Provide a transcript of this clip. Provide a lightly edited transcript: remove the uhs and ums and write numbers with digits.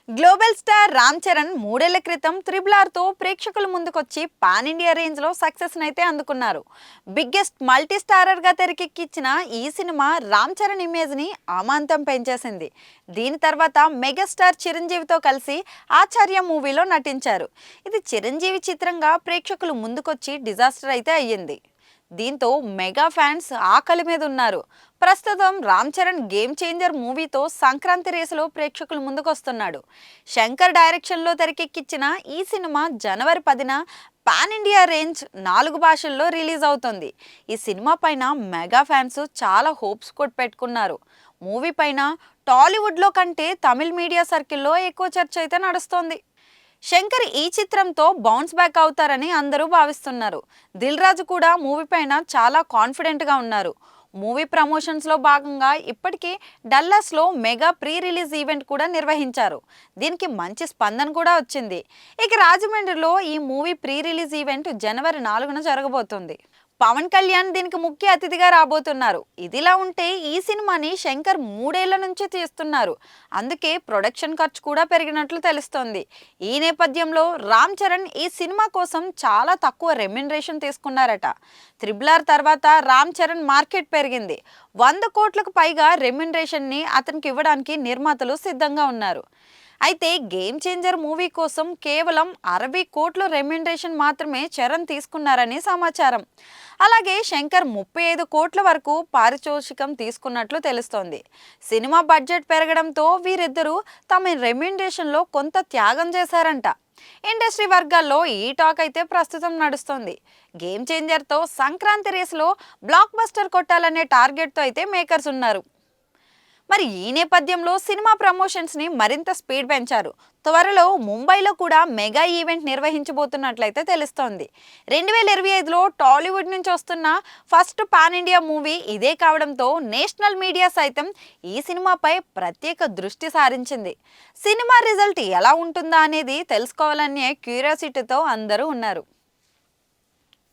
Global star Ram Charan మూడేళ్ల క్రితం triple ఆర్తో ప్రేక్షకుల ముందుకొచ్చి పాన్ ఇండియా రేంజ్లో సక్సెస్ని అయితే అందుకున్నారు. బిగ్గెస్ట్ మల్టీ స్టారర్గా తెరకెక్కించిన ఈ సినిమా రామ్ చరణ్ ఇమేజ్ని అమాంతం పెంచేసింది. దీని తర్వాత మెగాస్టార్ చిరంజీవితో కలిసి ఆచార్య మూవీలో నటించారు. ఇది చిరంజీవి చిత్రంగా ప్రేక్షకులు ముందుకొచ్చి డిజాస్టర్ అయితే అయ్యింది. దీంతో మెగా ఫ్యాన్స్ ఆకలి మీద ఉన్నారు. ప్రస్తుతం రామ్ చరణ్ గేమ్ చేంజర్ మూవీతో సంక్రాంతి రేసులో ప్రేక్షకుల ముందుకొస్తున్నాడు. శంకర్ డైరెక్షన్లో తెరకెక్కించిన ఈ సినిమా జనవరి 10న పాన్ ఇండియా రేంజ్ 4 భాషల్లో రిలీజ్ అవుతుంది. ఈ సినిమా పైన మెగా ఫ్యాన్స్ చాలా హోప్స్ పెట్టుకున్నారు. మూవీ పైన టాలీవుడ్లో కంటే తమిళ్ మీడియా సర్కిల్లో ఎక్కువ చర్చ అయితే నడుస్తోంది. శంకర్ ఈ చిత్రంతో బౌన్స్ బ్యాక్ అవుతారని అందరూ భావిస్తున్నారు. దిల్ రాజు కూడా మూవీ పైన చాలా కాన్ఫిడెంట్గా ఉన్నారు. మూవీ ప్రమోషన్స్లో భాగంగా ఇప్పటికే డల్లాస్లో మెగా ప్రీ రిలీజ్ ఈవెంట్ కూడా నిర్వహించారు. దీనికి మంచి స్పందన కూడా వచ్చింది. ఇక రాజమండ్రిలో ఈ మూవీ ప్రీ రిలీజ్ ఈవెంట్ జనవరి 4న జరగబోతుంది. పవన్ కళ్యాణ్ దీనికి ముఖ్య అతిథిగా రాబోతున్నారు. ఇదిలా ఉంటే ఈ సినిమాని శంకర్ 3 ఏళ్ల నుంచి తీస్తున్నారు. అందుకే ప్రొడక్షన్ ఖర్చు కూడా పెరిగినట్లు తెలుస్తోంది. ఈ నేపథ్యంలో రామ్ చరణ్ ఈ సినిమా కోసం చాలా తక్కువ రెమ్యునరేషన్ తీసుకున్నారట. త్రిబుల్ ఆర్ తర్వాత రామ్ చరణ్ మార్కెట్ పెరిగింది. 100 కోట్లకు పైగా రెమ్యునరేషన్ని అతనికి ఇవ్వడానికి నిర్మాతలు సిద్ధంగా ఉన్నారు. అయితే గేమ్ చేంజర్ మూవీ కోసం కేవలం 60 కోట్ల రెమ్యునరేషన్ మాత్రమే చరణ్ తీసుకున్నారని సమాచారం. అలాగే శంకర్ 35 కోట్ల వరకు పారితోషికం తీసుకున్నట్లు తెలుస్తోంది. సినిమా బడ్జెట్ పెరగడంతో వీరిద్దరూ తమ రెమ్యునరేషన్లో కొంత త్యాగం చేశారంట. ఇండస్ట్రీ వర్గాల్లో ఈ టాక్ అయితే ప్రస్తుతం నడుస్తోంది. గేమ్ చేంజర్తో సంక్రాంతి రేసులో బ్లాక్ బస్టర్ కొట్టాలనే టార్గెట్తో అయితే మేకర్స్ ఉన్నారు. మరి ఈ నేపథ్యంలో సినిమా ప్రమోషన్స్ని మరింత స్పీడ్ పెంచారు. త్వరలో ముంబైలో కూడా మెగా ఈవెంట్ నిర్వహించబోతున్నట్లయితే తెలుస్తోంది. 2025లో టాలీవుడ్ నుంచి వస్తున్న ఫస్ట్ పాన్ ఇండియా మూవీ ఇదే కావడంతో నేషనల్ మీడియా సైతం ఈ సినిమాపై ప్రత్యేక దృష్టి సారించింది. సినిమా రిజల్ట్ ఎలా ఉంటుందా అనేది తెలుసుకోవాలనే క్యూరియాసిటీతో అందరూ ఉన్నారు.